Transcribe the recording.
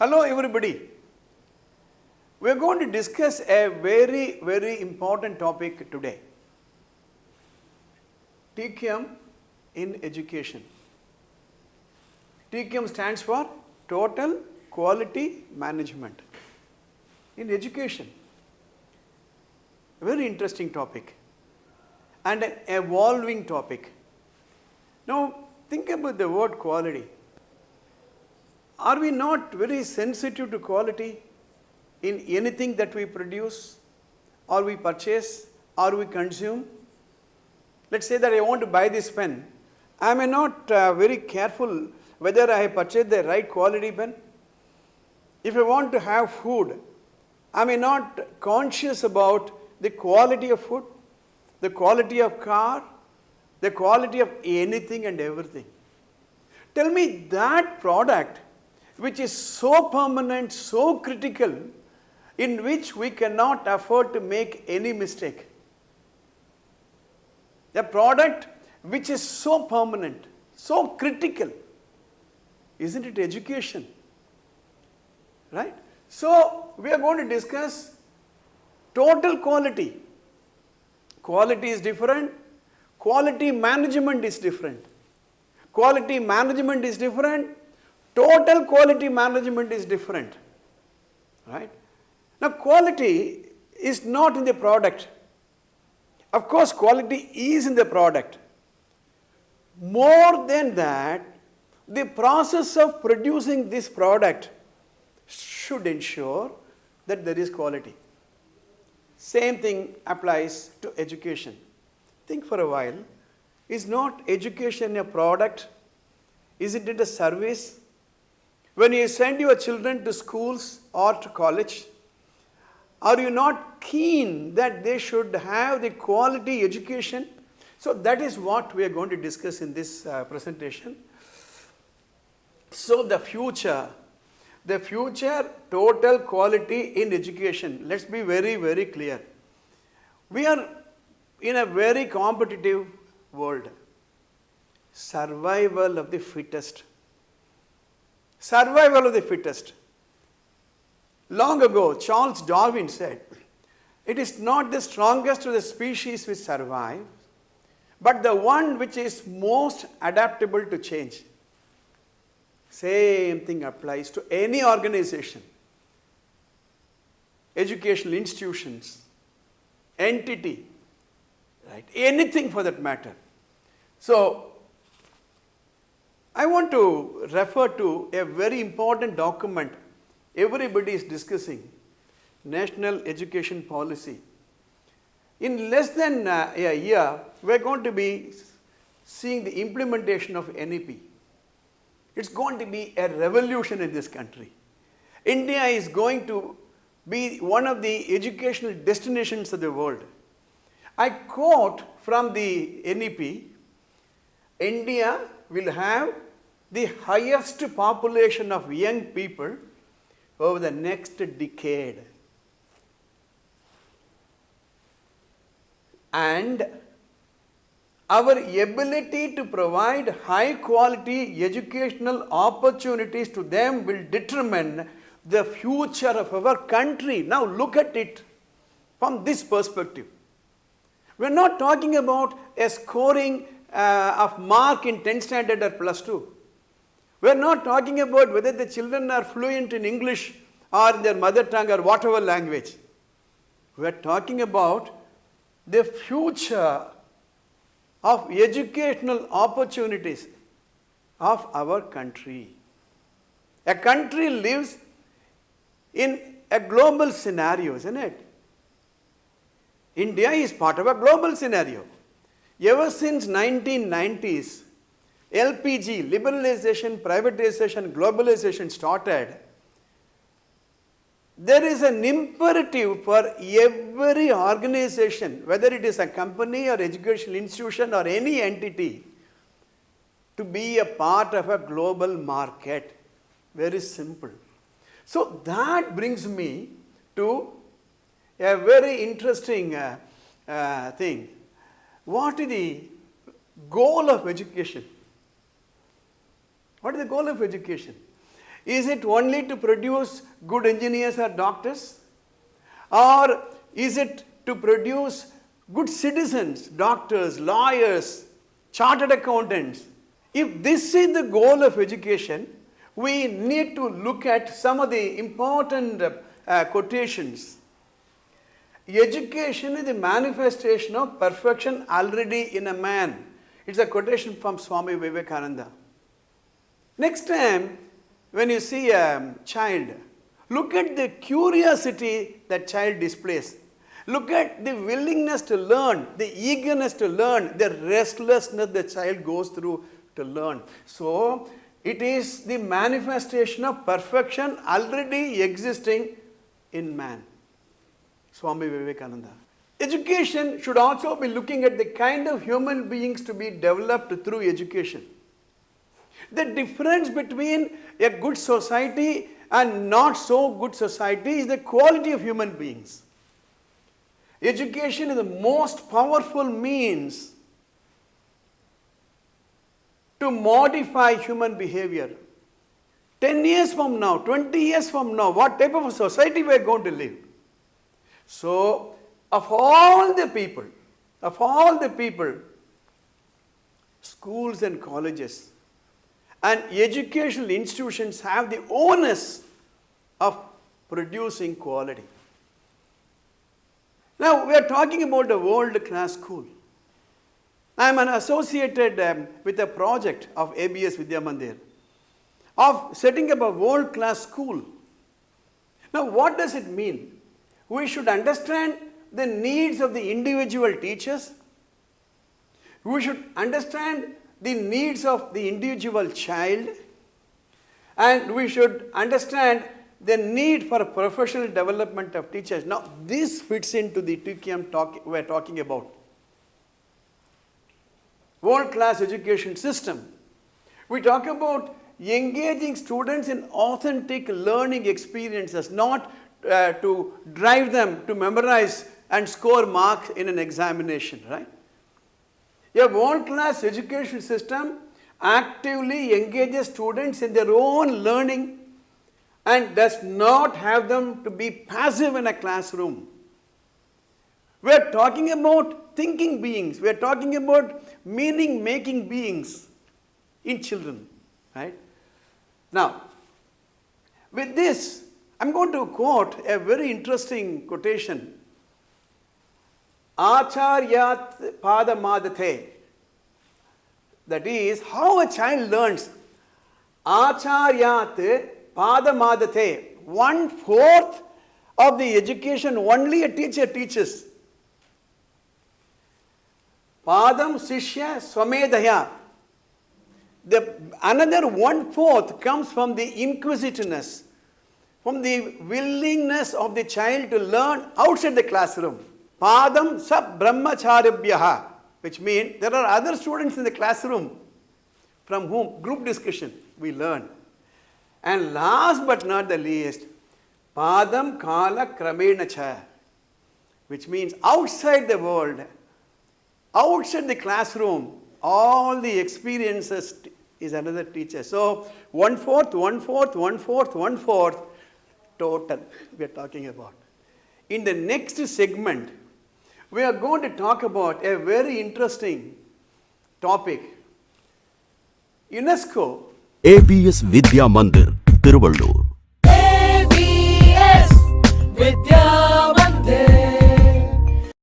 Hello everybody. We are going to discuss a very important topic today. TQM in education. TQM stands for Total Quality Management in education. A very interesting topic and an evolving topic. Now think about the word quality. Are we not very sensitive to quality in anything that we produce or we purchase or we consume? Let's say that I want to buy this pen. Am I not very careful whether I have purchased the right quality pen? If I want to have food, am I not conscious about the quality of food, the quality of car, the quality of anything and everything? Tell me that product which is so permanent, so critical, in which we cannot afford to make any mistake. A product which is so permanent, so critical. Isn't it education? Right? So, we are going to discuss total quality. Quality is different. Quality management is different. Quality management is different. Total quality management is different. Right? Now, quality is not in the product. Of course, quality is in the product. More than that, the process of producing this product should ensure that there is quality. Same thing applies to education. Think for a while, is not education a product? Isn't it a service? When you send your children to schools or to college, are you not keen that they should have the quality education? So that is what we are going to discuss in this presentation. So the future total quality in education. Let's be very clear. We are in a very competitive world. Survival of the fittest. Survival of the fittest. Long ago, Charles Darwin said, it is not the strongest of the species which survives, but the one which is most adaptable to change. Same thing applies to any organization, educational institutions, entity, right? Anything for that matter. So, I want to refer to a very important document everybody is discussing, National Education Policy. In less than a year, we are going to be seeing the implementation of NEP. It's going to be a revolution in this country. India is going to be one of the educational destinations of the world. I quote from the NEP, India will have the highest population of young people over the next decade. And our ability to provide high quality educational opportunities to them will determine the future of our country. Now look at it from this perspective. We are not talking about a scoring of mark in 10th standard or plus 2. We are not talking about whether the children are fluent in English or in their mother tongue or whatever language. We are talking about the future of educational opportunities of our country. A country lives in a global scenario, isn't it? India is part of a global scenario. Ever since 1990s, LPG, liberalization, privatization, globalization started, there is an imperative for every organization, whether it is a company or educational institution or any entity, to be a part of a global market. Very simple. So that brings me to a very interesting thing. What is the goal of education? What is the goal of education? Is it only to produce good engineers or doctors? Or is it to produce good citizens, doctors, lawyers, chartered accountants? If this is the goal of education, we need to look at some of the important quotations. Education is the manifestation of perfection already in a man. It's a quotation from Swami Vivekananda. Next time, when you see a child, look at the curiosity that child displays. Look at the willingness to learn, the eagerness to learn, the restlessness the child goes through to learn. So, it is the manifestation of perfection already existing in man. Swami Vivekananda. Education should also be looking at the kind of human beings to be developed through education. The difference between a good society and not so good society is the quality of human beings. Education is the most powerful means to modify human behavior. 10 years from now, 20 years from now, what type of a society we are going to live? So, of all the people, schools and colleges and educational institutions have the onus of producing quality. Now, we are talking about a world-class school. I am associated with a project of ABS Vidya Mandir of setting up a world-class school. Now, what does it mean? We should understand the needs of the individual teachers. We should understand the needs of the individual child. And we should understand the need for professional development of teachers. Now, this fits into the TQM we are talking about. World-class education system. We talk about engaging students in authentic learning experiences, not to drive them to memorize and score marks in an examination, right? A world-class education system actively engages students in their own learning and does not have them to be passive in a classroom. We are talking about thinking beings. We are talking about meaning-making beings in children, right? Now, with this, I'm going to quote a very interesting quotation. Acharyat padamadate. That is, how a child learns. Acharyat padamadate. 1/4 of the education only a teacher teaches. Padam Sishya Swamedaya. Another 1/4 comes from the inquisitiveness, from the willingness of the child to learn outside the classroom. Padam Sab Brahmacharibhyaha, which means there are other students in the classroom from whom group discussion we learn. And last but not the least, Padam Kala Kramenacha, which means outside the world, outside the classroom, all the experiences is another teacher. So 1/4, 1/4, 1/4, 1/4 total we are talking about. In the next segment, we are going to talk about a very interesting topic. UNESCO ABS Vidya Mandir, Tiruvallur.